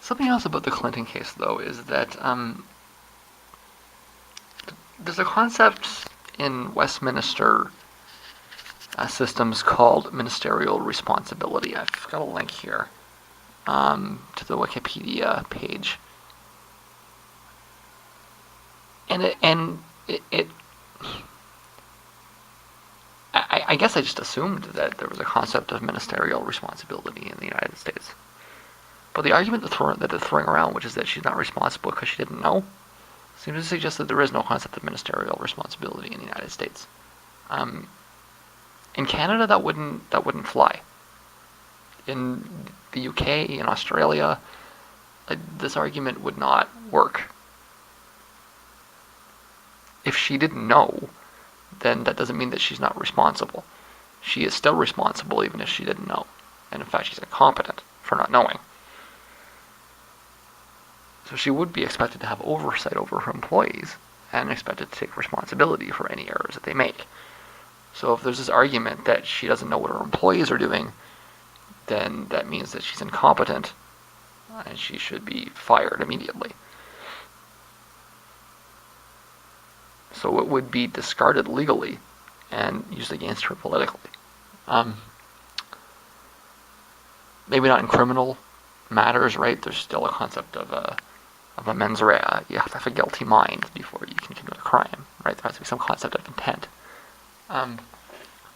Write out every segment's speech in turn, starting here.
Something else about the Clinton case, though, is that there's a concept in Westminster systems called ministerial responsibility. I've got a link here to the Wikipedia page, and I guess I just assumed that there was a concept of ministerial responsibility in the United States. But the argument that they're throwing around, which is that she's not responsible because she didn't know, seems to suggest that there is no concept of ministerial responsibility in the United States. In Canada, that wouldn't fly. In the UK, in Australia, this argument would not work. If she didn't know, then that doesn't mean that she's not responsible. She is still responsible even if she didn't know. And in fact, she's incompetent for not knowing. So she would be expected to have oversight over her employees and expected to take responsibility for any errors that they make. So if there's this argument that she doesn't know what her employees are doing, then that means that she's incompetent and she should be fired immediately. So it would be discarded legally and used against her politically. Maybe not in criminal matters, right? There's still a concept of a mens rea. You have to have a guilty mind before you can commit a crime, right? There has to be some concept of intent.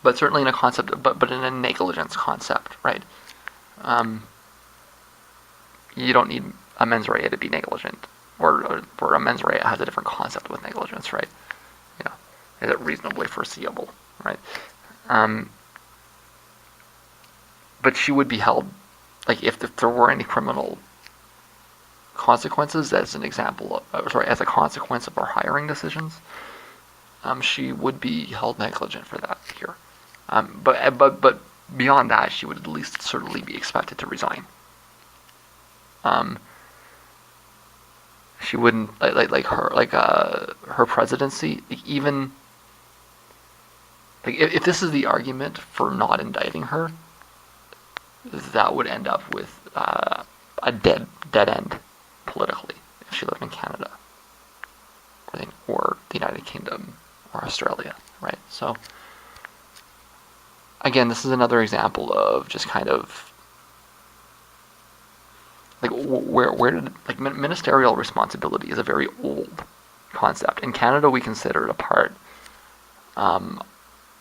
But certainly in a concept, but in a negligence concept, right? You don't need a mens rea to be negligent, or a mens rea has a different concept with negligence, right? Is it reasonably foreseeable, right? But she would be held, like if there were any criminal consequences as an example, as a consequence of her hiring decisions, she would be held negligent for that here. But beyond that, she would at least certainly be expected to resign. She wouldn't her presidency, even like if this is the argument for not indicting her, that would end up with a dead end politically if she lived in Canada or the United Kingdom or Australia, right? So again, this is another example of just kind of like where did like ministerial responsibility is a very old concept. In Canada, we consider it a part.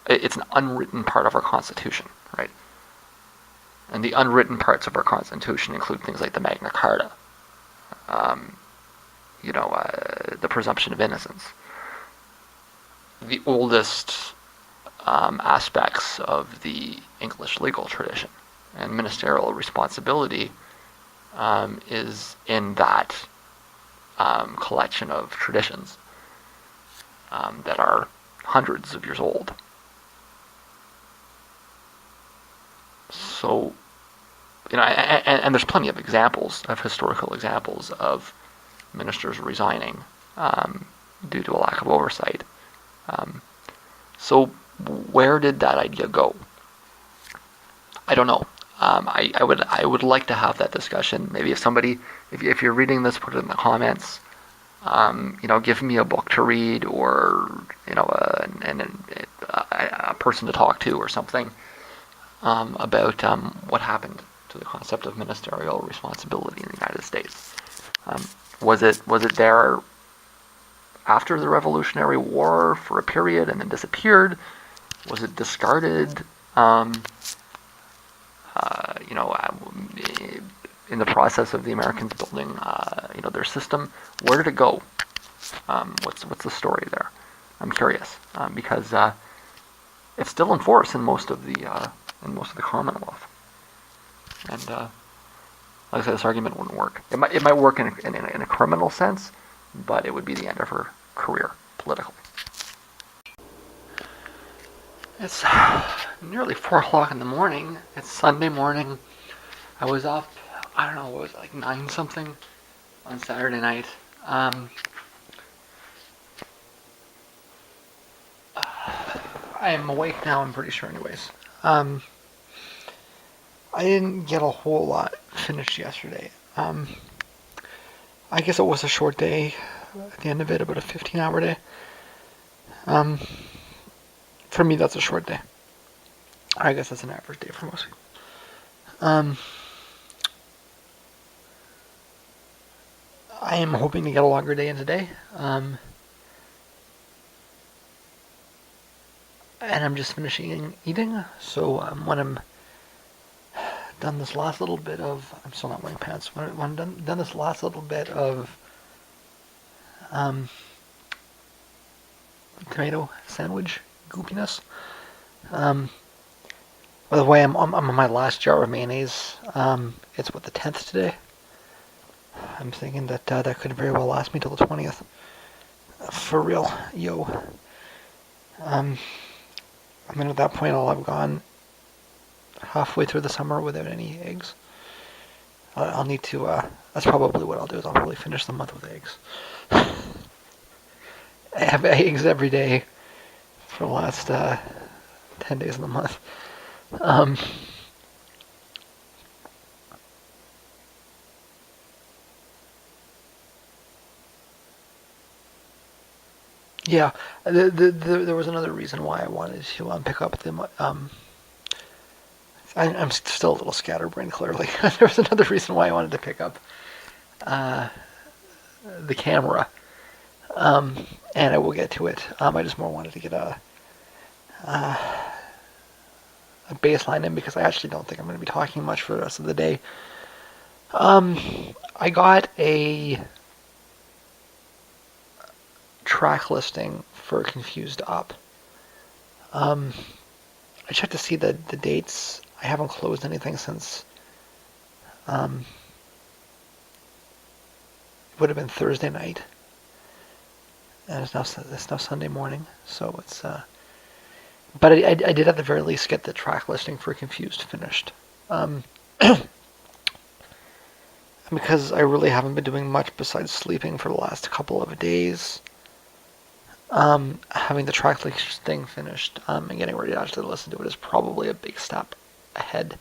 It's an unwritten part of our Constitution, right? And the unwritten parts of our Constitution include things like the Magna Carta, the presumption of innocence. The oldest aspects of the English legal tradition, and ministerial responsibility is in that collection of traditions that are hundreds of years old. So, and there's plenty of examples, of historical examples of ministers resigning due to a lack of oversight. So where did that idea go? I don't know. I would like to have that discussion. Maybe if you're reading this, put it in the comments. Give me a book to read, or a person to talk to, or something about what happened to the concept of ministerial responsibility in the United States. Was it there after the Revolutionary War for a period and then disappeared? Was it discarded? In the process of the Americans building, their system, where did it go? What's the story there? I'm curious because it's still in force in most of the Commonwealth, and like I said, this argument wouldn't work. It might work in a criminal sense, but it would be the end of her career politically. It's nearly 4 o'clock in the morning. It's Sunday morning. I was up, I don't know, what was it, like 9 something on Saturday night. I am awake now, I'm pretty sure anyways. I didn't get a whole lot finished yesterday. I guess it was a short day at the end of it, about a 15-hour day. Um, for me, that's a short day. I guess that's an average day for most people. I am hoping to get a longer day in today. And I'm just finishing eating, so when I'm done this last little bit of, I'm still not wearing pants, when I'm done this last little bit of tomato sandwich goopiness, by the way, I'm on my last jar of mayonnaise. It's what, the 10th today? I'm thinking that that could very well last me till the 20th. For real, yo. And then at that point, I'll have gone halfway through the summer without any eggs. I'll need to, that's probably what I'll do, is I'll probably finish the month with eggs. I have eggs every day for the last 10 days of the month. Yeah, there was another reason why I wanted to pick up the. I'm still a little scatterbrained, clearly. There was another reason why I wanted to pick up the camera, and I will get to it. I just more wanted to get a baseline in because I actually don't think I'm going to be talking much for the rest of the day. I got a track listing for Confused Up. I checked to see the dates. I haven't closed anything since it would have been Thursday night, and it's now Sunday morning. So it's but I did at the very least get the track listing for Confused finished. Because I really haven't been doing much besides sleeping for the last couple of days. Having the track listing finished and getting ready to actually listen to it is probably a big step ahead.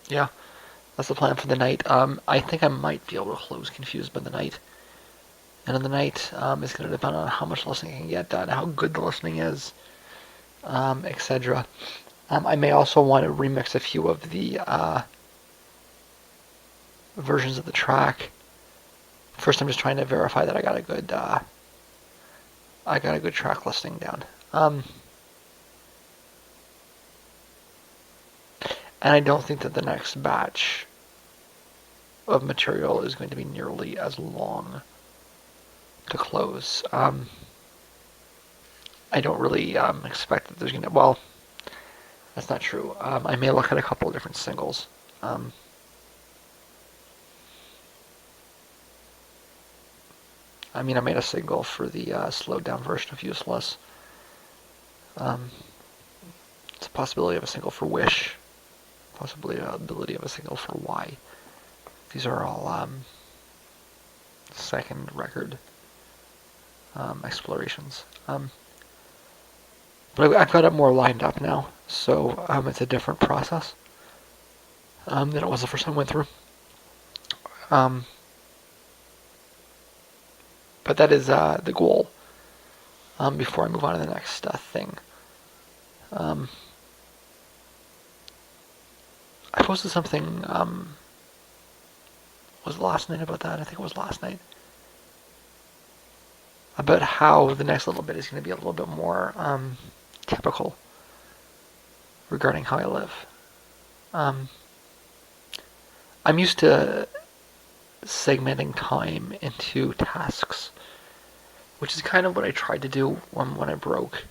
Yeah, that's the plan for the night. I think I might be able to close Confused by the night. And in the night, it's going to depend on how much listening I can get done, how good the listening is, etc. I may also want to remix a few of the versions of the track. First, I'm just trying to verify that I got a good track listing down. And I don't think that the next batch of material is going to be nearly as long to close. I don't really expect that there's going to... Well, that's not true. I may look at a couple of different singles. I mean, I made a single for the slowed down version of Useless. It's a possibility of a single for Wish. Possibility of a single for Why. These are all second record explorations. But I've got it more lined up now, so it's a different process than it was the first time I went through. But that is the goal before I move on to the next thing. I posted something, was it last night about that? I think it was last night. About how the next little bit is going to be a little bit more typical regarding how I live. I'm used to segmenting time into tasks, which is kind of what I tried to do when I broke.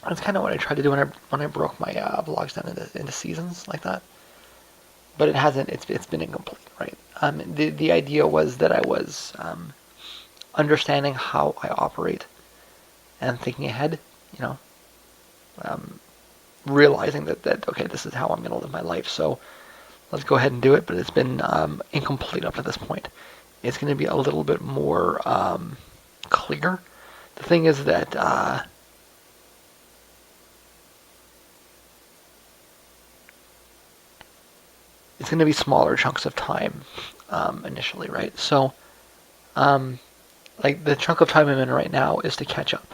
That's kind of what I tried to do when I broke my vlogs down into seasons like that. But it hasn't. It's been incomplete, right? The idea was that I was understanding how I operate and thinking ahead. Realizing that okay, this is how I'm going to live my life. So let's go ahead and do it. But it's been incomplete up to this point. It's going to be a little bit more clear the thing is that it's going to be smaller chunks of time initially, right? So, like the chunk of time I'm in right now is to catch up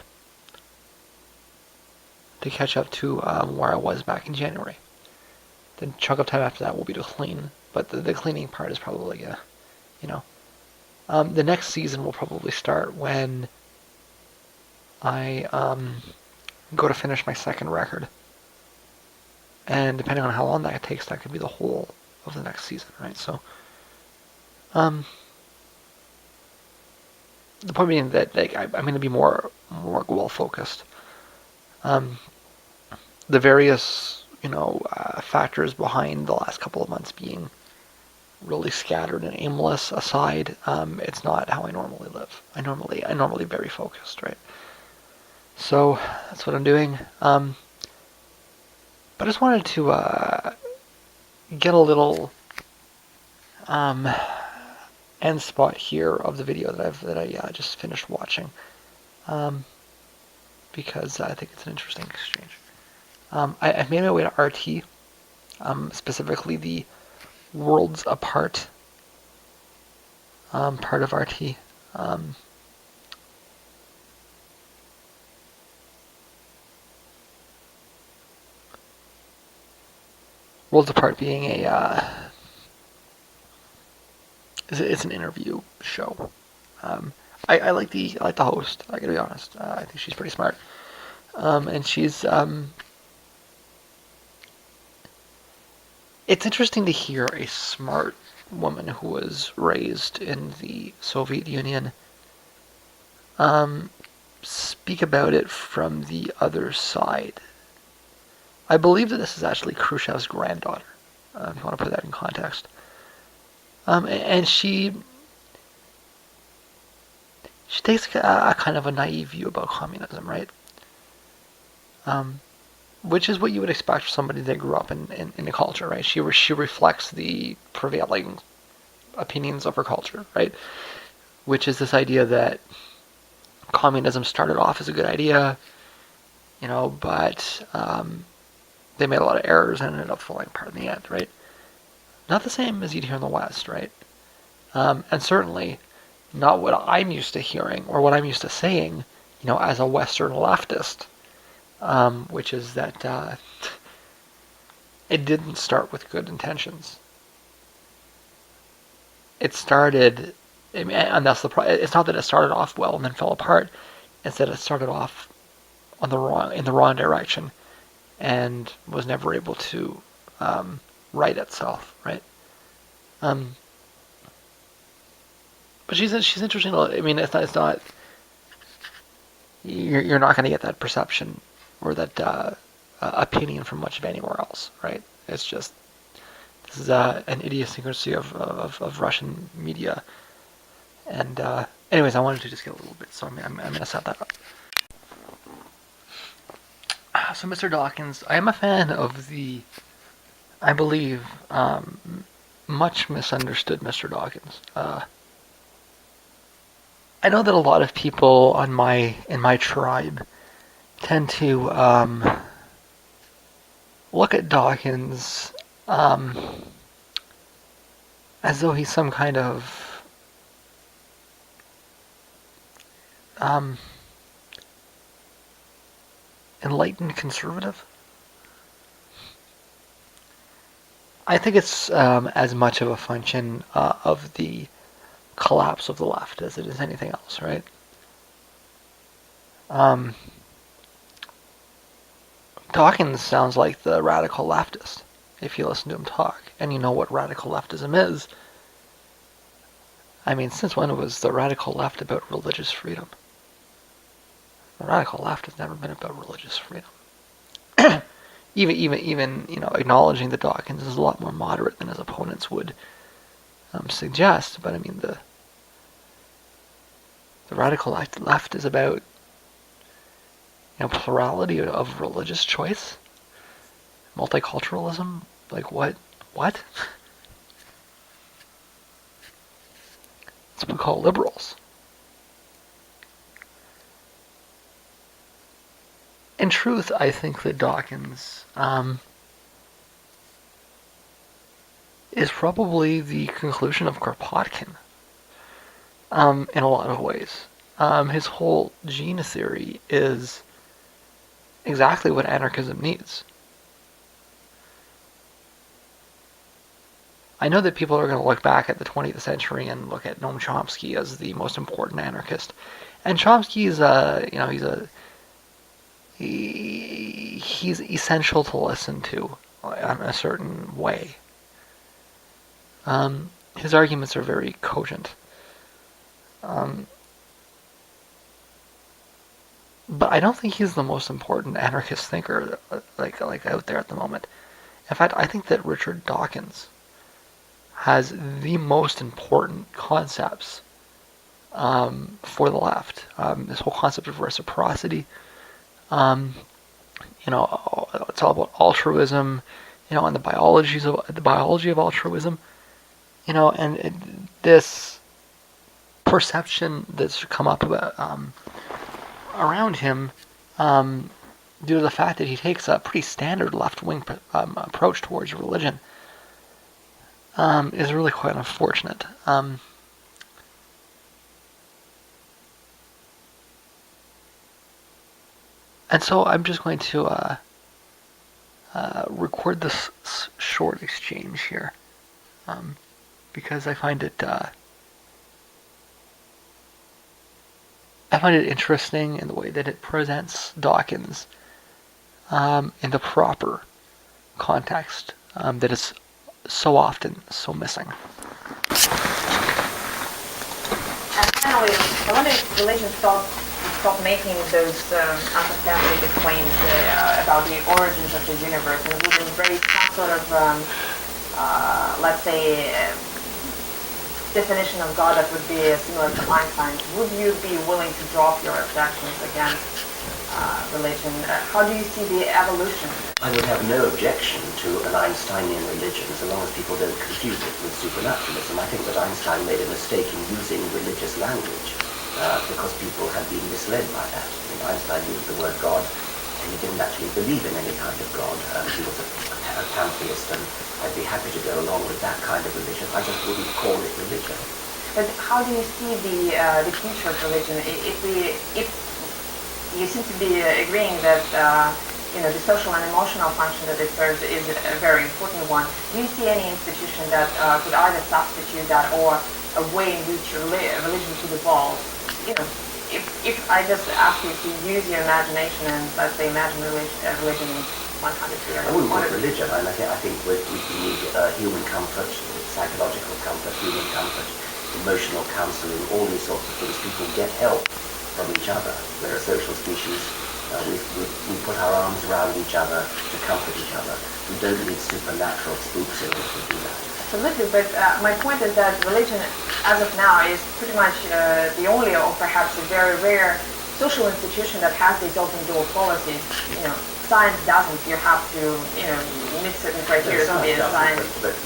to where I was back in January. The chunk of time after that will be to clean, but the cleaning part is probably you know, the next season will probably start when I go to finish my second record, and depending on how long that takes, that could be the whole of the next season, right? So, the point being that like I'm going to be more well focused. The various factors behind the last couple of months being really scattered and aimless aside, it's not how I normally live. I normally very focused, right? So that's what I'm doing. But I just wanted to get a little end spot here of the video that I just finished watching, because I think it's an interesting exchange. I've made my way to RT, specifically the Worlds Apart part of RT. Worlds Apart being it's an interview show. I like the host. I gotta be honest. I think she's pretty smart, and she's it's interesting to hear a smart woman who was raised in the Soviet Union speak about it from the other side. I believe that this is actually Khrushchev's granddaughter, if you want to put that in context. And she takes a kind of a naive view about communism, right? Which is what you would expect from somebody that grew up in the culture, right? She reflects the prevailing opinions of her culture, right? Which is this idea that communism started off as a good idea, but they made a lot of errors and ended up falling apart in the end, right? Not the same as you'd hear in the West, right? And certainly not what I'm used to hearing or what I'm used to saying, as a Western leftist, which is that it didn't start with good intentions. It started, and that's the problem. It's not that it started off well and then fell apart. It's that it started off in the wrong direction and was never able to right itself, right? But she's interesting. I mean, it's not. You're not going to get that perception or that opinion from much of anywhere else, right? It's just this is an idiosyncrasy of Russian media. And anyways, I wanted to just get a little bit, so I'm going to set that up. So, Mr. Dawkins, I am a fan of the, I believe, much misunderstood Mr. Dawkins. I know that a lot of people in my tribe tend to look at Dawkins as though he's some kind of enlightened conservative. I think it's as much of a function of the collapse of the left as it is anything else, right? Dawkins sounds like the radical leftist if you listen to him talk, and you know what radical leftism is. I mean, since when was the radical left about religious freedom? The radical left has never been about religious freedom. even acknowledging that Dawkins is a lot more moderate than his opponents would suggest, but I mean the radical left is about plurality of religious choice, multiculturalism. Like what? What? That's what we call liberals. in truth, I think that Dawkins is probably the conclusion of Kropotkin in a lot of ways. His whole gene theory is exactly what anarchism needs. I know that people are going to look back at the 20th century and look at Noam Chomsky as the most important anarchist, and Chomsky is he's essential to listen to in a certain way. His arguments are very cogent. But I don't think he's the most important anarchist thinker like out there at the moment. In fact, I think that Richard Dawkins has the most important concepts for the left. This whole concept of reciprocity. It's all about altruism. And the biology of altruism. And this perception that's come up about, around him due to the fact that he takes a pretty standard left-wing approach towards religion is really quite unfortunate. And so I'm just going to record this short exchange here because I find it interesting in the way that it presents Dawkins in the proper context that is so often so missing. And finally, I wonder if religion stop making those unsustainable claims about the origins of the universe and would embrace some sort of, let's say, definition of God that would be similar to Einstein's. Would you be willing to drop your objections against religion? How do you see the evolution? I would have no objection to an Einsteinian religion so long as people don't confuse it with supernaturalism. I think that Einstein made a mistake in using religious language because people had been misled by that. Einstein used the word God and he didn't actually believe in any kind of God. He was a pantheist, and I'd be happy to go along with that kind of religion. I just wouldn't call it religion. But how do you see the future of religion? If you seem to be agreeing that the social and emotional function that it serves is a very important one, do you see any institution that could either substitute that or a way in which religion could evolve? If I just ask you to use your imagination and let's say imagine religion in 100 years. I wouldn't call it religion. I think we need human comfort, psychological comfort, human comfort, emotional counseling, all these sorts of things. People get help from each other. We're a social species. We put our arms around each other to comfort each other. We don't need supernatural spooks in order to do that. Absolutely, but my point is that religion, as of now, is pretty much the only, or perhaps a very rare, social institution that has these open door policies. Science doesn't. You have to, meet certain criteria to be a science. But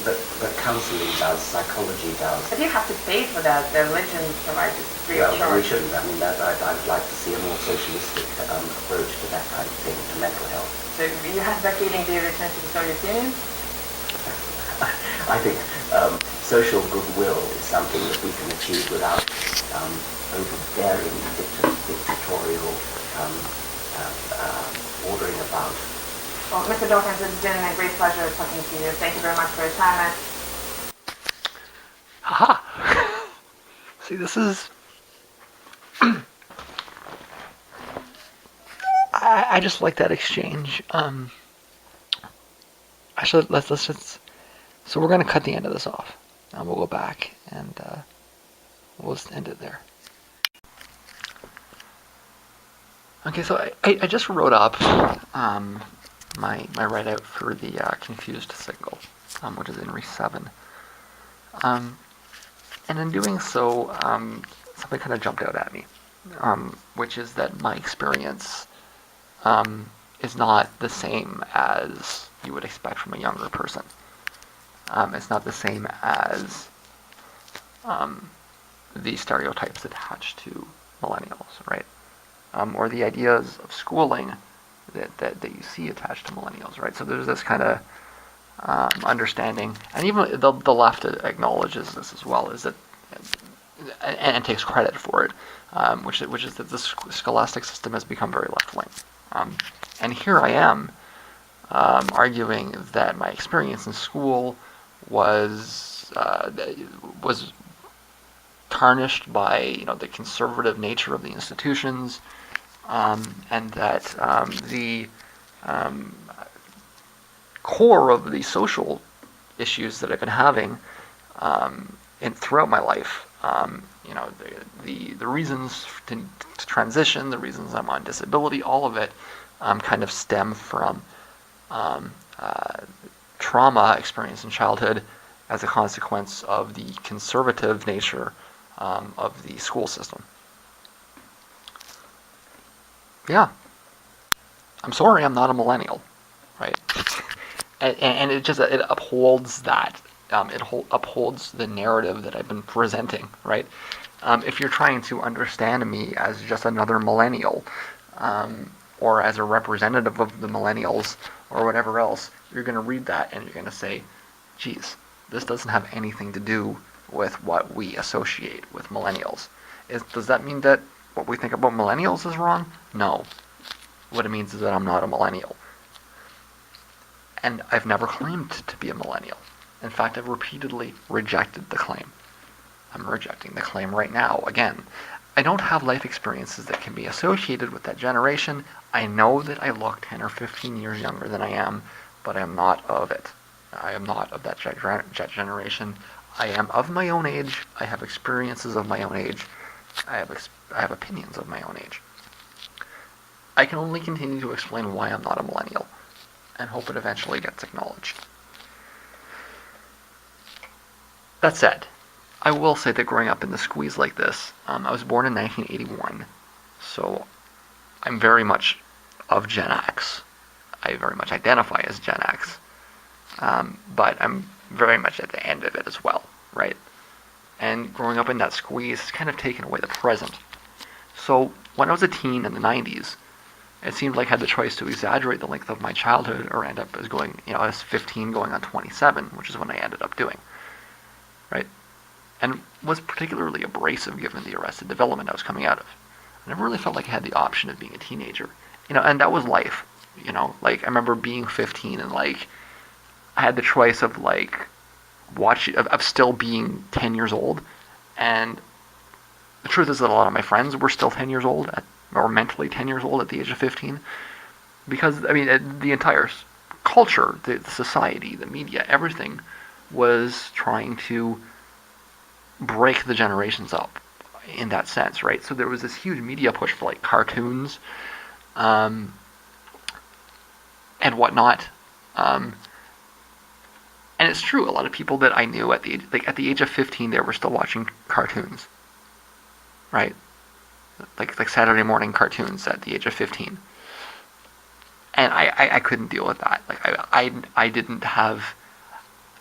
counseling does, psychology does. But you have to pay for that. The religion provides it free of charge. Well, we shouldn't. I'd like to see a more socialistic approach to that kind of thing, to mental health. So you have that feeling the return to the Soviet Union? I think social goodwill is something that we can achieve without overbearing dictatorial ordering about. Well, Mr. Dawkins, it's been a great pleasure talking to you. Thank you very much for your time. Aha! See, this is... I just like that exchange. Actually, let's just... So we're going to cut the end of this off. We'll go back and we'll just end it there. Okay, so I just wrote up my write-out for the confused signal, which is inri007. And in doing so, something kind of jumped out at me, which is that my experience is not the same as you would expect from a younger person. It's not the same as the stereotypes attached to millennials, right? Or the ideas of schooling that you see attached to millennials, right? So there's this kind of understanding, and even the left acknowledges this as well, is that and takes credit for it, which is that the scholastic system has become very left wing, and here I am arguing that my experience in school was tarnished by the conservative nature of the institutions, and that the core of the social issues that I've been having throughout my life, the reasons to transition, the reasons I'm on disability, all of it kind of stem from trauma experienced in childhood as a consequence of the conservative nature of the school system. Yeah, I'm sorry, I'm not a millennial, right? And it upholds that. It upholds the narrative that I've been presenting, right? If you're trying to understand me as just another millennial, or as a representative of the millennials, or whatever else, you're going to read that and you're going to say, geez, this doesn't have anything to do with what we associate with millennials. Does that mean that what we think about millennials is wrong? No. What it means is that I'm not a millennial. And I've never claimed to be a millennial. In fact, I've repeatedly rejected the claim. I'm rejecting the claim right now. Again, I don't have life experiences that can be associated with that generation. I know that I look 10 or 15 years younger than I am, but I am not of it. I am not of that generation. I am of my own age. I have experiences of my own age. I have opinions of my own age. I can only continue to explain why I'm not a millennial, and hope it eventually gets acknowledged. That said, I will say that growing up in the squeeze like this, I was born in 1981, so I'm very much of Gen X. I very much identify as Gen X, but I'm very much at the end of it as well, right? And growing up in that squeeze has kind of taken away the present. So when I was a teen in the 90s, it seemed like I had the choice to exaggerate the length of my childhood or end up as 15 going on 27, which is what I ended up doing, right? And was particularly abrasive given the arrested development I was coming out of. I never really felt like I had the option of being a teenager, and that was life, like I remember being 15 and like I had the choice of like of still being 10 years old, and the truth is that a lot of my friends were still 10 years old or mentally 10 years old at the age of 15, because the entire culture, the society, the media, everything was trying to break the generations up in that sense, right? So there was this huge media push for like cartoons and whatnot, and it's true. A lot of people that I knew at the age of 15, they were still watching cartoons, right? Like Saturday morning cartoons at the age of 15, and I couldn't deal with that. Like I didn't have.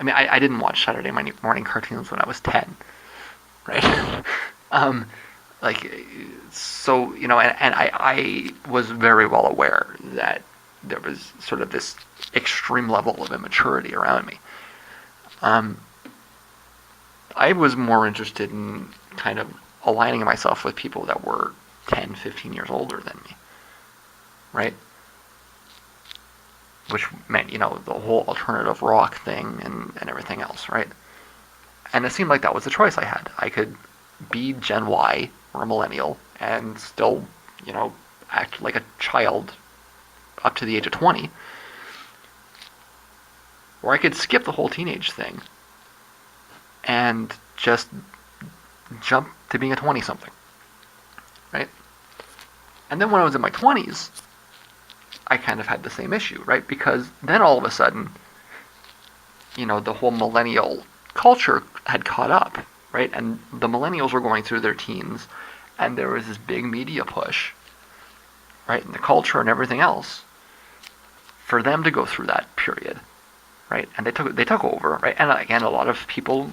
I didn't watch Saturday morning cartoons when I was 10, right? And I was very well aware that there was sort of this extreme level of immaturity around me. I was more interested in kind of aligning myself with people that were 10, 15 years older than me, right? Which meant, the whole alternative rock thing and everything else, right? And it seemed like that was the choice I had. I could be Gen Y or a millennial and still, act like a child up to the age of 20. Or I could skip the whole teenage thing and just jump to being a 20-something, right? And then when I was in my 20s, I kind of had the same issue, right? Because then all of a sudden, the whole millennial culture had caught up, right? And the millennials were going through their teens, and there was this big media push, right? And the culture and everything else for them to go through that period, right? And they took over, right? And again, a lot of people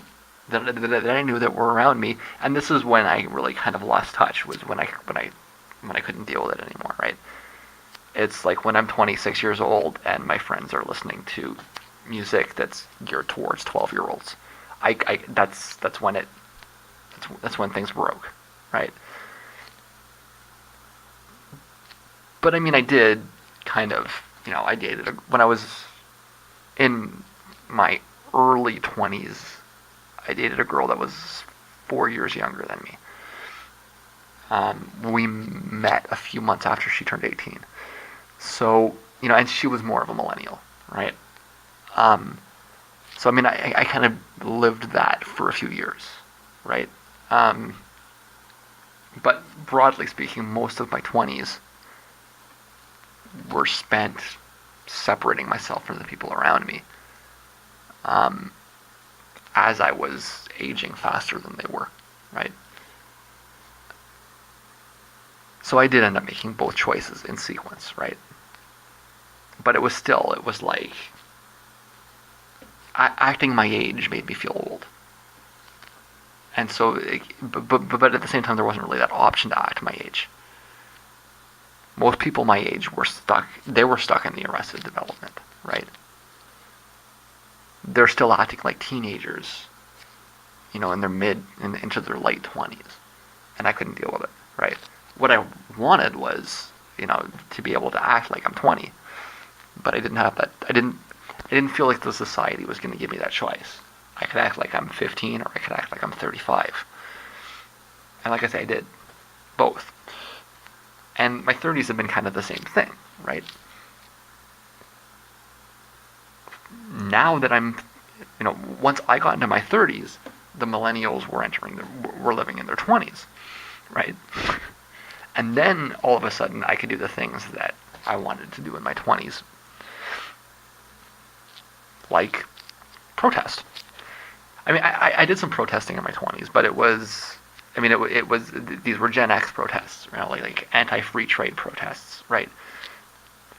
that I knew that were around me, and this is when I really kind of lost touch, was when I couldn't deal with it anymore, right? It's like when I'm 26 years old and my friends are listening to music that's geared towards 12-year-olds. That's when that's when things broke, right? But I mean, I did kind of, I dated when I was in my early 20s. I dated a girl that was 4 years younger than me. We met a few months after she turned 18. So, and she was more of a millennial, right? So, I mean, I kind of lived that for a few years, right? But broadly speaking, most of my 20s were spent separating myself from the people around me, as I was aging faster than they were, right? So I did end up making both choices in sequence, right? But it was like, acting my age made me feel old. And so, but at the same time, there wasn't really that option to act my age. Most people my age were stuck in the Arrested Development, right? They're still acting like teenagers, in their into their late 20s. And I couldn't deal with it, right? What I wanted was, to be able to act like I'm 20. But I didn't have that. I didn't feel like the society was going to give me that choice. I could act like I'm 15 or I could act like I'm 35. And like I say, I did both. And my 30s have been kind of the same thing, right? Now that I'm, once I got into my 30s, the millennials were living in their 20s, right? And then all of a sudden I could do the things that I wanted to do in my 20s, like protest. I mean, I did some protesting in my 20s, but it was, these were Gen X protests, like anti-free trade protests, right?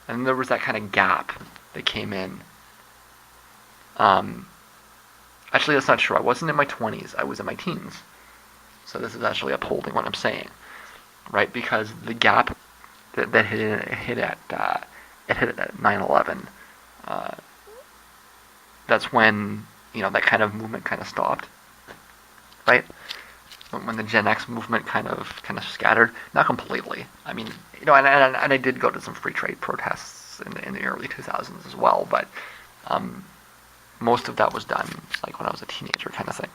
And there was that kind of gap that came in. Actually, that's not true. I wasn't in my 20s. I was in my teens. So this is actually upholding what I'm saying, right? Because the gap that hit at 9/11. That's when that kind of movement kind of stopped, right? When the Gen X movement kind of scattered, not completely. I mean, and I did go to some free trade protests in the early 2000s as well, but most of that was done like when I was a teenager, kind of thing.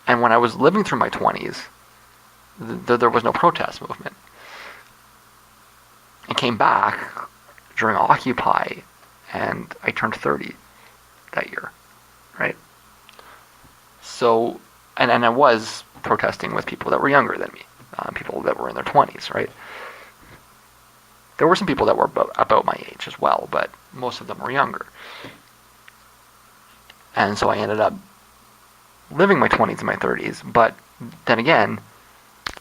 And when I was living through my 20s, there was no protest movement. I came back during Occupy, and I turned 30 that year, right? So, and I was protesting with people that were younger than me, people that were in their 20s, right? There were some people that were about my age as well, but most of them were younger. And so I ended up living my 20s and my 30s, but then again,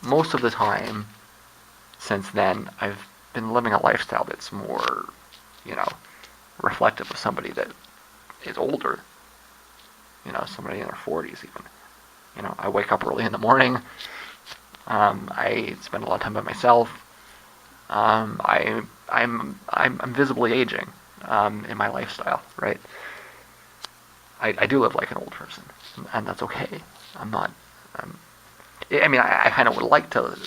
most of the time since then, I've been living a lifestyle that's more, reflective of somebody that is older, somebody in their 40s even. I wake up early in the morning. I spend a lot of time by myself. I'm visibly aging in my lifestyle, right? I do live like an old person, and that's okay. I'm not. I kind of would like to,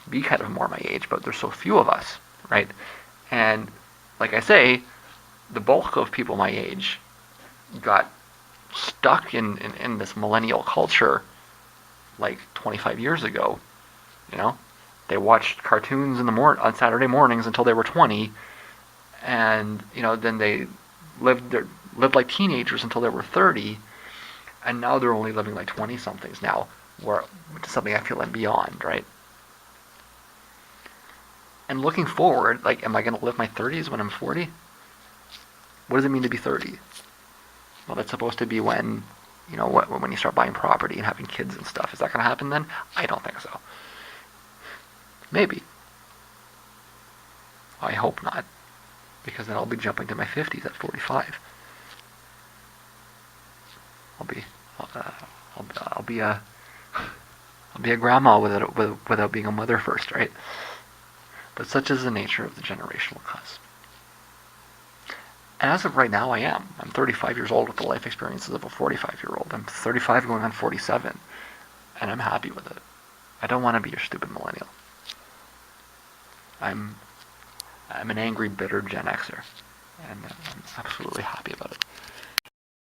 be kind of more my age, but there's so few of us, right? And like I say, the bulk of people my age got stuck in this millennial culture like 25 years ago. They watched cartoons on Saturday mornings until they were 20, and then they lived like teenagers until they were 30, and now they're only living like 20 somethings now, which is something I feel I'm beyond, right? And looking forward, like, am I going to live my 30s when I'm 40? What does it mean to be 30? Well, that's supposed to be when, when you start buying property and having kids and stuff. Is that going to happen then? I don't think so. Maybe. I hope not, because then I'll be jumping to my 50s at 45. I'll be a grandma without being a mother first, right? But such is the nature of the generational cusp. And as of right now, I am. I'm 35 years old with the life experiences of a 45-year-old. I'm 35 going on 47, and I'm happy with it. I don't want to be your stupid millennial. I'm an angry, bitter Gen Xer, and I'm absolutely happy about it.